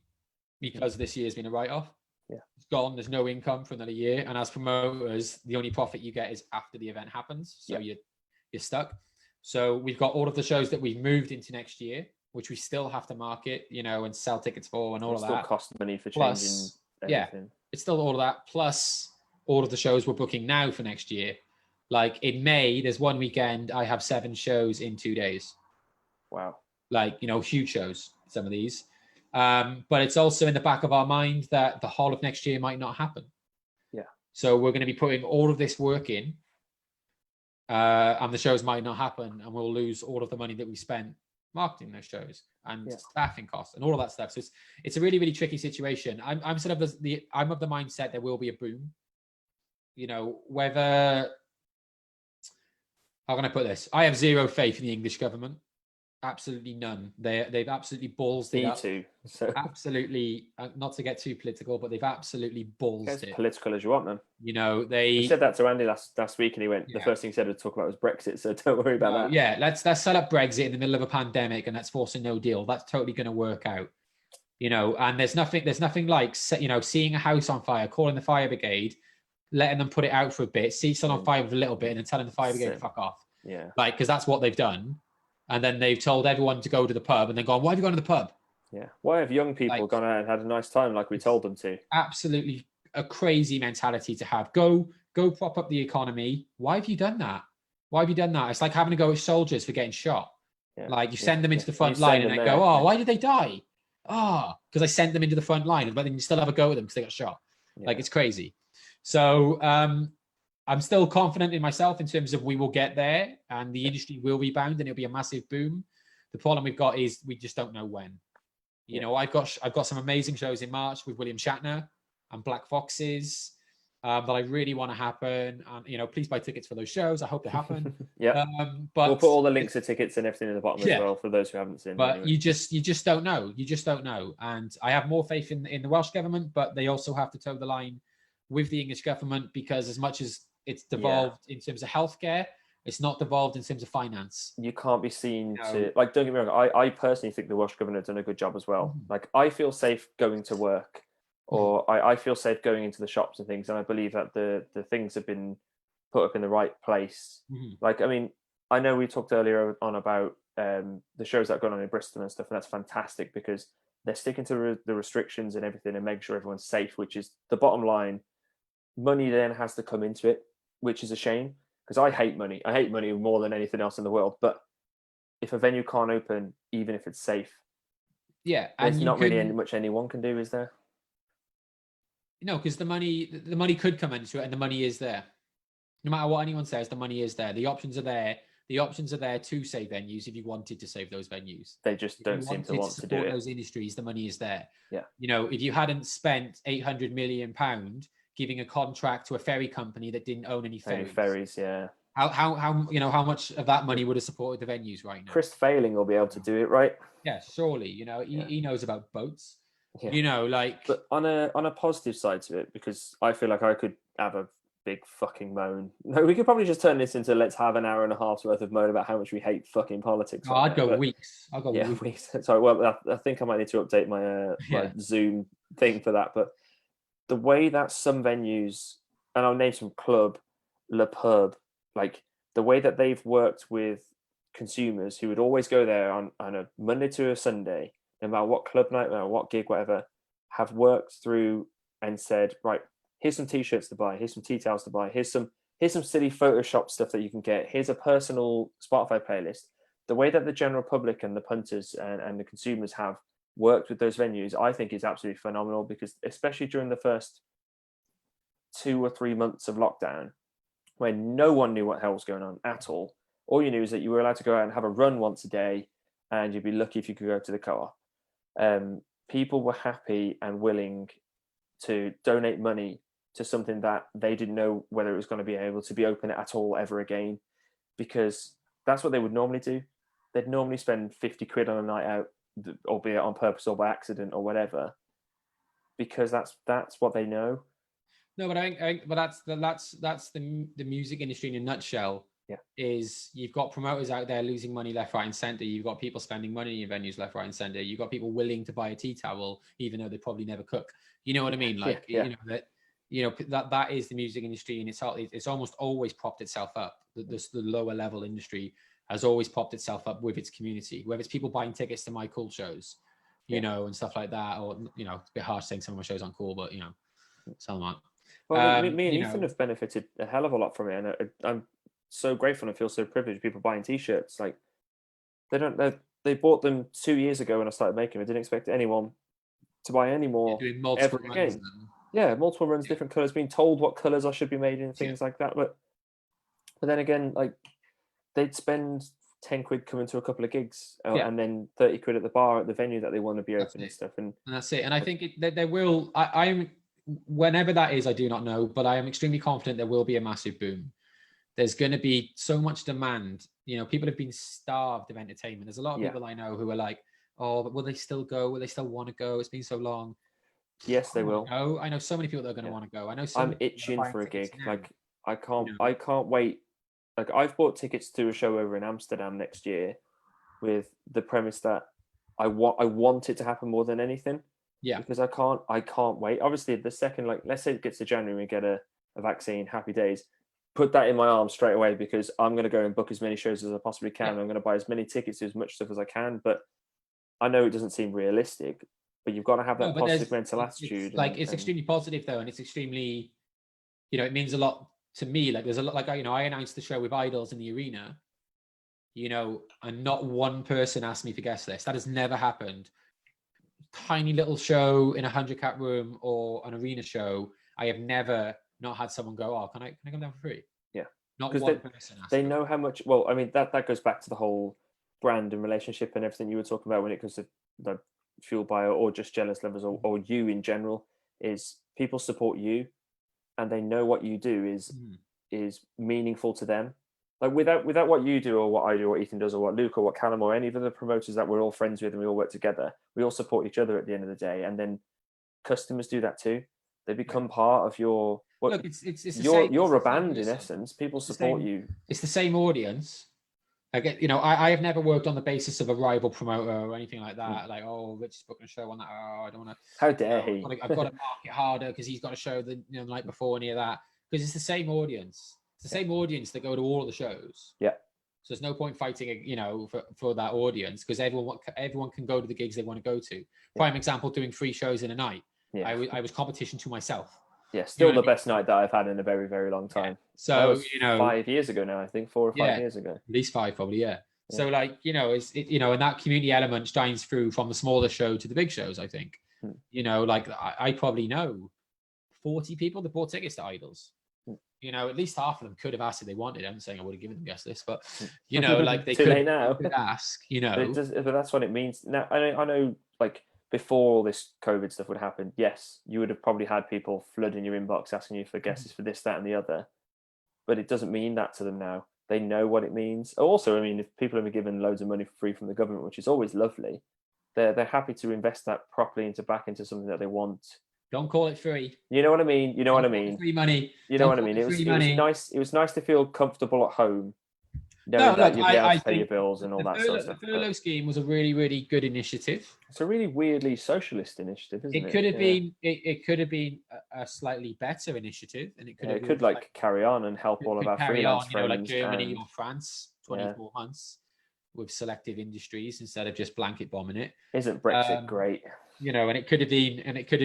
because this year's been a write-off. Yeah. It's gone. There's no income for another year, and as promoters, the only profit you get is after the event happens. So you're stuck. So we've got all of the shows that we've moved into next year, which we still have to market, you know, and sell tickets for, and all of that. Still cost money for changing everything. Yeah, it's still all of that. Plus all of the shows we're booking now for next year. Like in May, there's one weekend I have 7 shows in 2 days. Wow. Like, you know, huge shows, some of these. But it's also in the back of our mind that the whole of next year might not happen. Yeah. So we're going to be putting all of this work in, and the shows might not happen, and we'll lose all of the money that we spent marketing those shows and staffing costs and all of that stuff. So it's a really tricky situation. I'm sort of I'm of the mindset there will be a boom. You know, whether, how can I put this? I have zero faith in the English government. Absolutely none. They've absolutely ballsed it up. Me too. So absolutely, not to get too political, but they've absolutely ballsed it. Political as you want, man. You know, I said that to Andy last week, and he went. The first thing he said to talk about was Brexit. So don't worry about that. Yeah, let's set up Brexit in the middle of a pandemic, and let's force a no deal. That's totally going to work out. You know, and there's nothing like, you know, seeing a house on fire, calling the fire brigade, letting them put it out for a bit, see someone on fire with a little bit, and then telling the fire brigade to fuck off. Yeah. Like, because that's what they've done. And then they've told everyone to go to the pub, and then gone, why have you gone to the pub? Yeah. Why have young people gone out and had a nice time like we told them to? Absolutely a crazy mentality to have. Go prop up the economy. Why have you done that? Why have you done that? It's like having to go with soldiers for getting shot. Yeah. Like you send them into the front line and they go, oh, why did they die? Oh, because I sent them into the front line, but then you still have a go at them because they got shot. Yeah. Like, it's crazy. So I'm still confident in myself in terms of we will get there and the industry will rebound and it'll be a massive boom. The problem we've got is we just don't know when. You know, I've got some amazing shows in March with William Shatner and Black Foxes that I really want to happen. And please buy tickets for those shows. I hope they happen. Yeah. But We'll put all the links to tickets and everything in the bottom as yeah, well for those who haven't seen. but Anyway. you just don't know. You just don't know. And I have more faith in the Welsh government, but they also have to toe the line with the English government, because as much as it's devolved in terms of healthcare, it's not devolved in terms of finance. You can't be seen to, like, don't get me wrong, I personally think the Welsh government have done a good job as well. Like, I feel safe going to work, or I feel safe going into the shops and things, and I believe that the things have been put up in the right place. Like, I mean, I know we talked earlier on about the shows that are going on in Bristol and stuff, and that's fantastic because they're sticking to the restrictions and everything and making sure everyone's safe, which is the bottom line. Money then has to come into it, which is a shame, because I hate money. I hate money more than anything else in the world. But if a venue can't open, even if it's safe, Yeah, there's and not really much anyone can do, is there? No, because the money could come into it, and the money is there. No matter what anyone says, the money is there. The options are there. The options are there to save venues if you wanted to save those venues. They just don't seem to want to do it. Those industries, the money is there. Yeah. If you hadn't spent £800 million giving a contract to a ferry company that didn't own any ferries. Yeah. How much of that money would have supported the venues right now? Chris Failing will be able to do it, right? Yeah, surely. He knows about boats. Yeah. But on a positive side to it, because I feel like I could have a big fucking moan. No, we could probably just turn this into let's have an hour and a half's worth of moan about how much we hate fucking politics. Oh, I'd go weeks. I'll go weeks. Sorry, well, I think I might need to update my my Zoom thing for that. But the way that some venues, and I'll name some club, Le Pub, like the way that they've worked with consumers who would always go there on a Monday to a Sunday, no matter what club night, no matter what gig, whatever, have worked through and said, right, here's some t-shirts to buy, here's some tea towels to buy, here's some silly Photoshop stuff that you can get, here's a personal Spotify playlist. The way that the general public and the punters and the consumers have worked with those venues, I think is absolutely phenomenal, because especially during the first 2 or 3 months of lockdown, when no one knew what hell was going on at all you knew is that you were allowed to go out and have a run once a day, and you'd be lucky if you could go to the co-op. People were happy and willing to donate money to something that they didn't know whether it was going to be able to be open at all ever again, because that's what they would normally do. They'd normally spend 50 quid on a night out, albeit on purpose or by accident or whatever, because that's what they know. No, but I think that's the music industry in a nutshell. Yeah. Is you've got promoters out there losing money left, right, and center. You've got people spending money in venues left, right, and center. You've got people willing to buy a tea towel even though they probably never cook. You know what I mean? Like that is the music industry, and it's almost always propped itself up. The lower level industry has always propped itself up with its community, whether it's people buying tickets to my cool shows, and stuff like that, or it's a bit harsh saying some of my shows aren't cool, but sell them out. Well, me and Ethan have benefited a hell of a lot from it, and I'm so grateful and feel so privileged. People buying t-shirts, like they bought them 2 years ago when I started making them. I didn't expect anyone to buy any more ever again. Yeah, multiple runs, different colors, being told what colors I should be made in, things like that. But then again, like they'd spend 10 quid coming to a couple of gigs, and then 30 quid at the bar at the venue that they want to be open and stuff. And that's it. And I think there will. I'm whenever that is, I do not know, but I am extremely confident there will be a massive boom. There's going to be so much demand. People have been starved of entertainment. There's a lot of people I know who are like, oh, but will they still go? Will they still want to go? It's been so long. Yes, they will. I know so many people that are going to want to go. I know. I'm itching for a gig. Like I can't wait. Like I've bought tickets to a show over in Amsterdam next year, with the premise that I want it to happen more than anything. Yeah. Because I can't wait. Obviously, the second, like, let's say it gets to January and we get a vaccine, happy days. Put that in my arms straight away, because I'm going to go and book as many shows as I possibly can. I'm going to buy as many tickets to as much stuff as I can. But I know it doesn't seem realistic, but you've got to have that positive mental attitude. It's extremely positive though, and it's extremely, it means a lot to me. Like there's a lot. Like I announced the show with Idols in the arena, and not one person asked me for guest list. That has never happened. Tiny little show in a 100-cap room or an arena show, I have never not had someone go, oh, can I come down for free? Yeah. Not one person asked. They know how much, well, I mean, that goes back to the whole brand and relationship and everything you were talking about when it comes to the fueled by or just jealous lovers or you in general, is people support you. and they know what you do is meaningful to them. Like without what you do or what I do or Ethan does or what Luke or what Callum or any of the promoters that we're all friends with and we all work together, we all support each other at the end of the day. And then customers do that too. They become part of your. Look, it's the same. You're a band in essence. People support you. It's the same audience. I have never worked on the basis of a rival promoter or anything like that. Like, oh, Rich is booking a show on that. Oh, I don't want to. How dare he? I've got to market harder because he's got a show the night before any of that. Because it's the same audience. It's the same audience that go to all of the shows. Yeah. So there's no point fighting, for that audience because everyone can go to the gigs they want to go to. Prime example, doing 3 shows in a night. Yeah. I was competition to myself. Yeah, still the best night that I've had in a very, very long time. Yeah. So that was 5 years ago now, I think 4 or 5 years ago. At least 5 probably, yeah. So and that community element shines through from the smaller show to the big shows, I think. I probably know 40 people that bought tickets to Idols. At least half of them could have asked if they wanted. I'm saying I would have given them guest list, but they could ask. But that's what it means. Now I know like before all this COVID stuff would happen, yes, you would have probably had people flooding your inbox asking you for guesses for this, that, and the other. But it doesn't mean that to them now. They know what it means. Also, I mean, if people have been given loads of money for free from the government, which is always lovely, they're happy to invest that properly back into something that they want. Don't call it free. You know what I mean? Free money. You know what I mean? It was nice. It was nice to feel comfortable at home. Knowing that you'd be able to pay your bills and all that sort of stuff. The furlough scheme was a really, really good initiative. It's a really weirdly socialist initiative, isn't it? It could have been. It could have been a slightly better initiative, and it could carry on and help all of our freelance friends, like Germany or France, 24 months with selective industries instead of just blanket bombing it. Isn't Brexit great? And it could have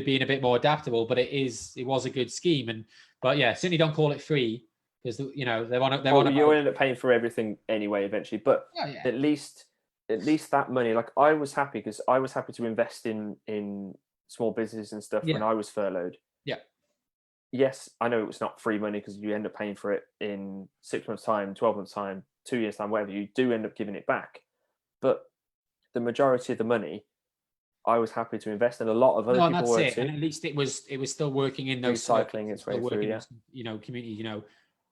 been a bit more adaptable, but it was a good scheme. But certainly don't call it free. Because they want to. You end up paying for everything anyway eventually, but at least that money. Like I was happy because I was happy to invest in small businesses and stuff when I was furloughed. Yeah. Yes, I know it was not free money because you end up paying for it in 6 months' time, 12 months' time, 2 years' time, whatever. You do end up giving it back, but the majority of the money, I was happy to invest in. A lot of other people were too. And at least it was still working in those recycling its way through. Community.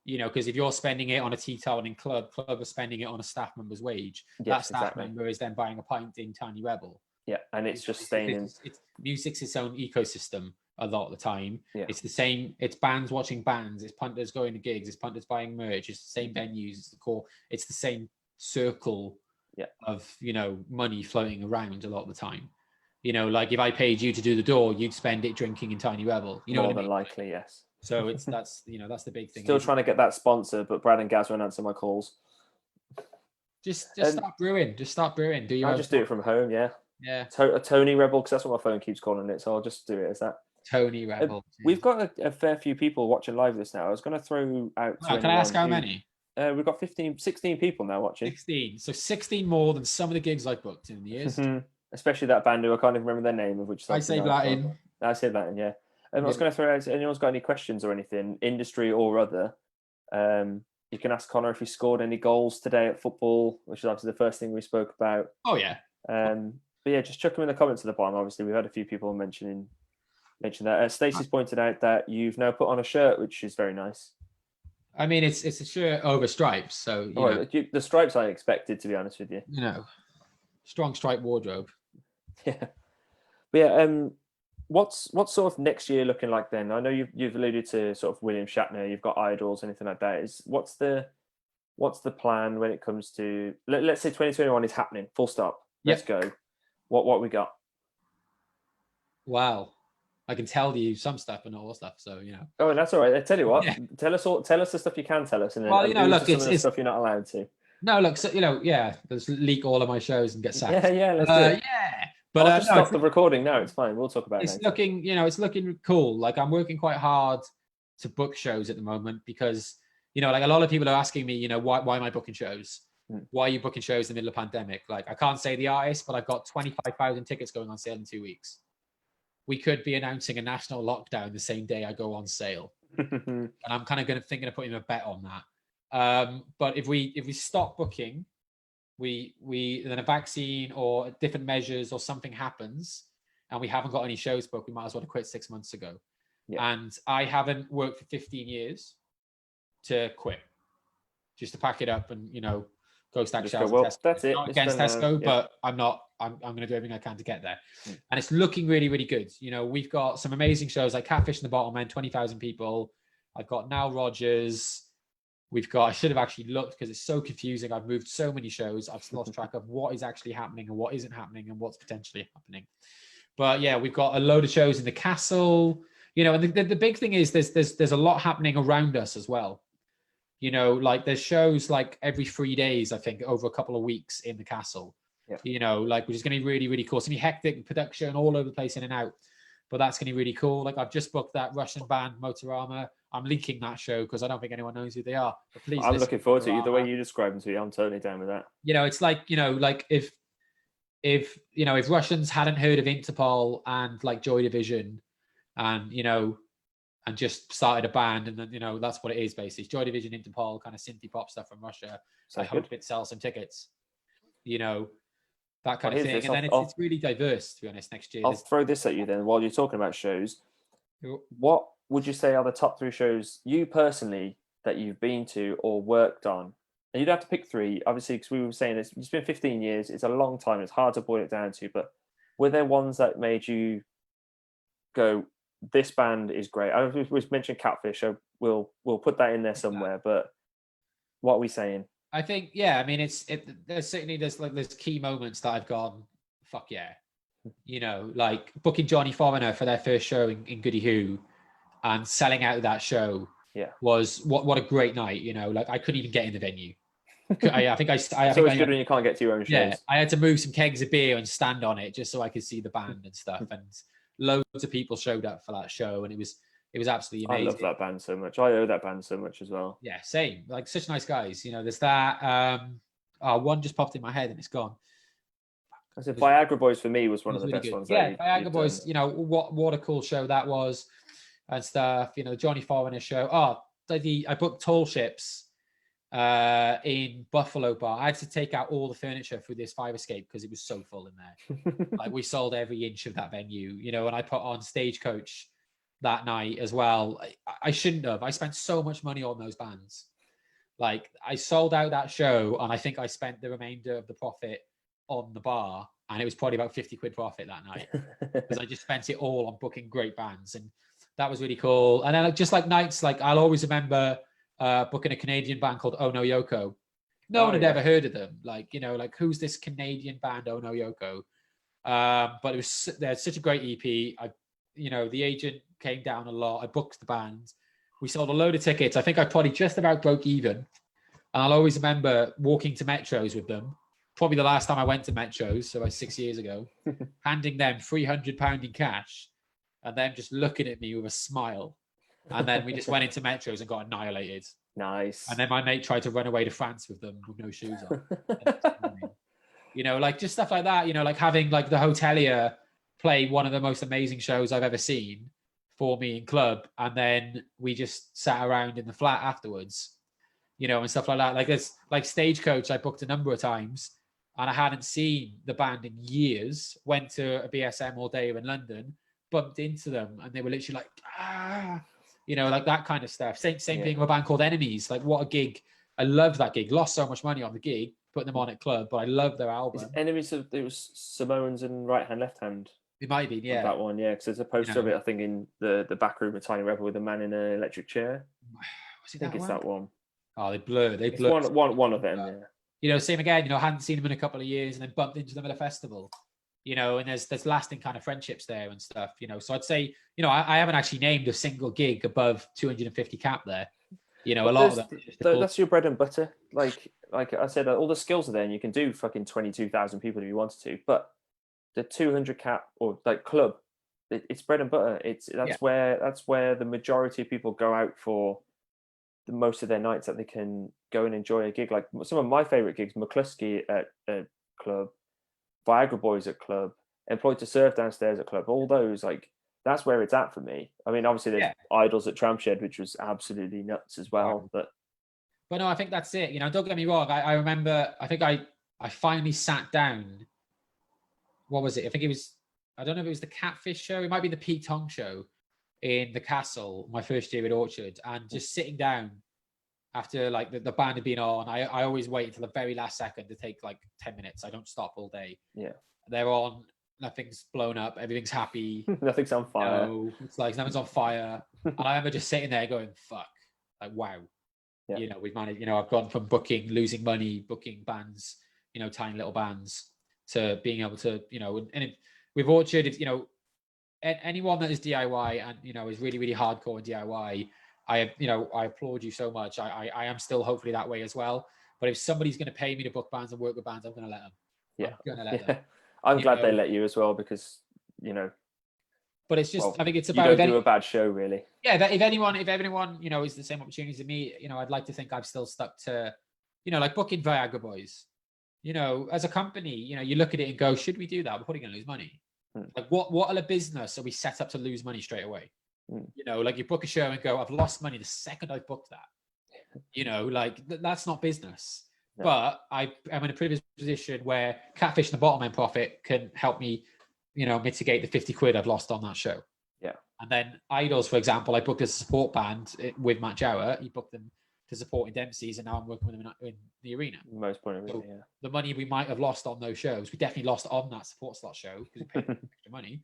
Because if you're spending it on a tea towel in club are spending it on a staff member's wage. That staff member is then buying a pint in Tiny Rebel. Yeah, and it's just staying in. Music's its own ecosystem a lot of the time. Yeah. It's the same. It's bands watching bands. It's punters going to gigs. It's punters buying merch. It's the same venues. It's the core. It's the same circle of money floating around a lot of the time. Like if I paid you to do the door, you'd spend it drinking in Tiny Rebel. More than likely, yes. So that's the big thing. Still trying to get that sponsor, but Brad and Gaz won't answer my calls. Just start brewing. Just start brewing. I'll just do it from home. Yeah. Yeah. A Tony Rebel, because that's what my phone keeps calling it. So I'll just do it as that. Tony Rebel. We've got a fair few people watching live this now. I was going to throw out. Can I ask how many? We've got 16 people now watching. 16. So 16 more than some of the gigs I've booked in the years. Especially that band who I can't even remember their name of, which I say Latin. I say Latin, yeah. I was going to throw out, anyone's got any questions or anything, industry or other, you can ask Connor if he scored any goals today at football, which is obviously the first thing we spoke about. Oh, yeah. But yeah, just chuck them in the comments at the bottom. Obviously, we've had a few people mention that. Stacey's pointed out that you've now put on a shirt, which is very nice. I mean, it's a shirt over stripes, so the stripes I expected, to be honest with you. Strong stripe wardrobe. Yeah, but yeah. What's sort of next year looking like then? I know you've alluded to sort of William Shatner. You've got Idols, anything like that. What's the plan when it comes to let's say 2021 is happening? Full stop. Let's go. What we got? Wow, I can tell you some stuff and all stuff. So Oh, and that's all right. I tell you what. Tell us the stuff you can tell us, and then look, it's the stuff you're not allowed to. No, look, so, let's leak all of my shows and get sacked. Yeah, let's do it. Yeah. But I'll just stop the recording now. It's fine. We'll talk about it. It's looking, it's looking cool. Like I'm working quite hard to book shows at the moment because, like a lot of people are asking me, why am I booking shows? Why are you booking shows in the middle of pandemic? Like I can't say the artist, but I've got 25,000 tickets going on sale in 2 weeks. We could be announcing a national lockdown the same day I go on sale, and I'm kind of thinking of putting a bet on that. But if we stop booking, then a vaccine or different measures or something happens and we haven't got any shows booked, we might as well have quit 6 months ago. Yeah. And I haven't worked for 15 years to quit, just to pack it up and, go stack Just go, shelves at well, Tesco. that's it. Not It's against done now. Tesco, Yeah. but I'm going to do everything I can to get there. And it's looking really, really good. We've got some amazing shows like Catfish and the Bottlemen, 20,000 people. I've got Now Rogers. I should have actually looked because it's so confusing. I've moved so many shows. I've lost track of what is actually happening and what isn't happening and what's potentially happening. But yeah, we've got a load of shows in the castle, and the big thing is there's a lot happening around us as well. Like there's shows like every 3 days, I think, over a couple of weeks in the castle. Yeah. Which is going to be really, really cool. It's going to be hectic production all over the place, in and out. But that's going to be really cool. Like I've just booked that Russian band Motorama. I'm linking that show because I don't think anyone knows who they are. But please, I'm looking forward to it. The Motorama. way you describe them to me, I'm totally down with that. It's like like if Russians hadn't heard of Interpol and like Joy Division, and and just started a band, and then that's what it is basically. Joy Division, Interpol, kind of synthy pop stuff from Russia. Sounds I hope good. it sells some tickets. That kind of thing. This. And then it's really diverse, to be honest. Next year, I'll throw this at you then while you're talking about shows. What would you say are the top 3 shows you personally that you've been to or worked on? And you'd have to pick 3, obviously, because we were saying it's been 15 years. It's a long time. It's hard to boil it down to. But were there ones that made you go, this band is great? I know we mentioned Catfish, so we'll put that in there somewhere. But what are we saying? I think, yeah. I mean, there's certainly there's key moments that I've gone, fuck yeah. Like booking Johnny Foreigner for their first show in Goody Who, and selling out that show. Yeah, was what a great night. Like I couldn't even get in the venue. I think it's always good when you can't get to your own shows. Yeah, I had to move some kegs of beer and stand on it just so I could see the band and stuff. And loads of people showed up for that show, and it was absolutely amazing. I love that band so much. I owe that band so much as well. Yeah, same. Like such nice guys. There's that. One just popped in my head and it's gone. I said Viagra Boys for me was one of the best ones. Yeah, Viagra Boys. What a cool show that was, and stuff. Johnny Foreigner show. I booked Tall Ships in Buffalo Bar. I had to take out all the furniture through this fire escape because it was so full in there. Like we sold every inch of that venue, and I put on Stagecoach that night as well. I shouldn't have. I spent so much money on those bands. Like I sold out that show, and I think I spent the remainder of the profit on the bar, and it was probably about 50 quid profit that night because I just spent it all on booking great bands, and that was really cool. And then just like nights, like I'll always remember booking a Canadian band called Oh No Yoko. No one had ever heard of them. Like, like who's this Canadian band, Oh No Yoko? But they had such a great EP. The agent came down a lot. I booked the band. We sold a load of tickets. I think I probably just about broke even. And I'll always remember walking to Metros with them. Probably the last time I went to Metros, so like 6 years ago, handing them £300 in cash and them just looking at me with a smile. And then we just went into Metros and got annihilated. Nice. And then my mate tried to run away to France with them with no shoes on. Like just stuff like that, like having like the hotelier play one of the most amazing shows I've ever seen for me in club. And then we just sat around in the flat afterwards, and stuff like that. Like there's like Stagecoach, I booked a number of times and I hadn't seen the band in years. Went to a BSM all day in London, bumped into them, and they were literally like, like that kind of stuff. Same thing with a band called Enemies. Like what a gig. I loved that gig. Lost so much money on the gig, putting them on at club, but I love their album. Enemies, it was Simone's and Right Hand, Left Hand. It might be, yeah. That one, yeah, because there's a poster of it, I think, in the back room of Tiny Rebel with a man in an electric chair. I think it's that one. Oh, they blur. It's one of them, yeah. Same again, hadn't seen them in a couple of years and then bumped into them at a festival. And there's lasting kind of friendships there and stuff, So I'd say, I haven't actually named a single gig above 250 cap there. A lot of them. That's your bread and butter. Like I said, all the skills are there and you can do fucking 22,000 people if you wanted to. But the 200 cap or like club, it's bread and butter. That's where the majority of people go out for the most of their nights, that they can go and enjoy a gig. Like some of my favorite gigs, McCluskey at club, Viagra Boys at club, Employed to Serve downstairs at club. All those, like, that's where it's at for me. I mean, obviously there's Idols at Tramshed, which was absolutely nuts as well. But no, I think that's it. Don't get me wrong. I remember, I think I finally sat down. What was it? I think it was, I don't know if it was the Catfish show. It might be the Pete Tong show. in the castle my first year at Orchard, and just sitting down after like the band had been on. I always wait until the very last second to take like 10 minutes. I don't stop all day. Yeah. They're on, nothing's blown up, everything's happy. Nothing's on fire. No, it's like nothing's on fire. And I remember just sitting there going, fuck, like, wow. Yeah. You know, we've managed, you know, I've gone from losing money, booking bands, you know, tiny little bands, to being able to, you know, and with Orchard, if, you know, anyone that is DIY and, you know, is really, really hardcore in DIY, I applaud you so much. I am still hopefully that way as well. But if somebody's going to pay me to book bands and work with bands, I'm going to let them. Yeah. I'm going to let them. I'm glad they let you as well, because, you know. But it's just, I think it's you about. You don't do a bad show, really. Yeah, if everyone, you know, is the same opportunities as me, you know, I'd like to think I've still stuck to, you know, like booking Viagra Boys. You know, as a company, you know, you look at it and go, should we do that? We're probably going to lose money. Like, what other business are we set up to lose money straight away? You know, like you book a show and go, I've lost money the second I've booked that. You know, like that's not business. No. But I'm in a privileged position where Catfish and the Bottom End Profit can help me, you know, mitigate the 50 quid I've lost on that show. Yeah. And then Idols, for example, I booked as a support band with Matt Jowett. He booked them to support in Dempsey's, and now I'm working with them in the arena. Most point of view, yeah. The money we might have lost on those shows, we definitely lost on that support slot show because we paid extra money.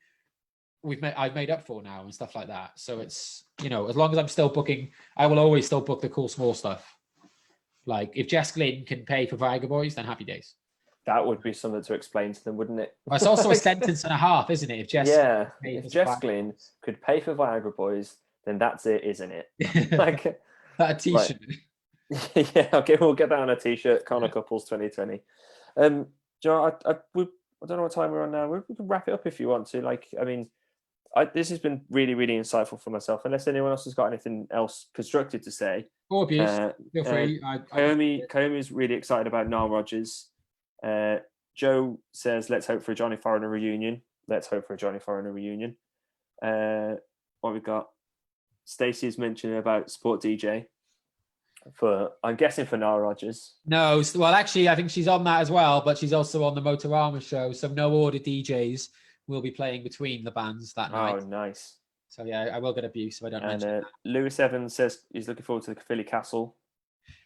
I've made up for now and stuff like that. So it's, you know, as long as I'm still booking, I will always still book the cool small stuff. Like if Jess Glynn can pay for Viagra Boys, then happy days. That would be something to explain to them, wouldn't it? Well, it's also a sentence and a half, isn't it? If Jess, if Jess Glynn could pay for Viagra Boys, then that's it, isn't it? Like a t-shirt. Like, yeah, okay, we'll get that on a t-shirt. Connor Cupples 2020. Joe, I don't know what time we're on now. We can wrap it up if you want to. Like, I mean, this has been really, really insightful for myself. Unless anyone else has got anything else constructive to say. Or abuse. Feel free. Kaomi is really excited about Nile Rodgers. Joe says, let's hope for a Johnny Foreigner reunion. Let's hope for a Johnny Foreigner reunion. What we've got? Stacey's mentioning about Sport DJ. I'm guessing for Nile Rodgers. No, well, actually, I think she's on that as well, but she's also on the Motorama show. So no order DJs will be playing between the bands that night. Oh, nice. So yeah, I will get abuse if I don't mention that. Lewis Evans says he's looking forward to the Caerphilly Castle.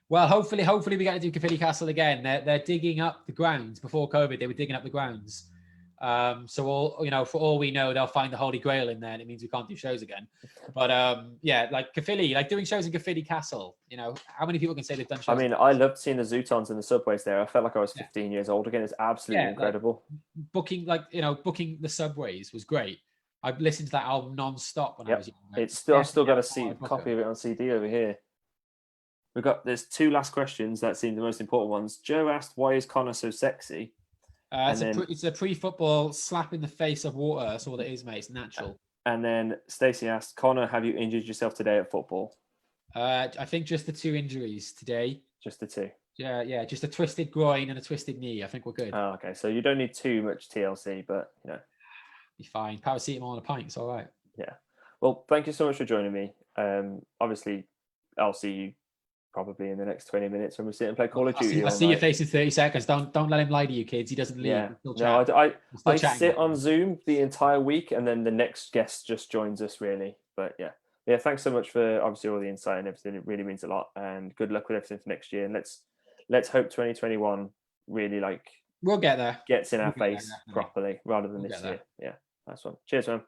Well, hopefully we get to do Caerphilly Castle again. They're digging up the grounds. Before COVID, they were digging up the grounds. So for all we know, they'll find the Holy Grail in there, and it means we can't do shows again. But yeah, like Caerphilly, like doing shows in Caerphilly Castle. You know, how many people can say they've done shows? I mean, I loved seeing the Zootons in the subways there. I felt like I was 15 years old again. It's absolutely incredible. Like, booking the subways was great. I've listened to that album non-stop when I was young. I've still got a copy of it on CD over here. There's two last questions that seem the most important ones. Joe asked, why is Connor so sexy? It's a pre-football slap in the face of water. That's all it is, mate. It's natural. And then Stacey asked, Connor, have you injured yourself today at football? I think just the 2 injuries today. Just the 2? Yeah. Just a twisted groin and a twisted knee. I think we're good. Oh, okay. So you don't need too much TLC, but, Be fine. Paracetamol and a pint. It's all right. Yeah. Well, thank you so much for joining me. Obviously, I'll see you probably in the next 20 minutes when we sit and play Call of Duty. I'll see your face in 30 seconds. Don't let him lie to you, kids. He doesn't leave. Yeah. No, I sit on Zoom the entire week, and then the next guest just joins us, really. But yeah. Thanks so much for obviously all the insight and everything. It really means a lot, and good luck with everything for next year. And let's hope 2021 really we'll get there. Gets in our face properly rather than this year. Yeah, that's one. Cheers, man.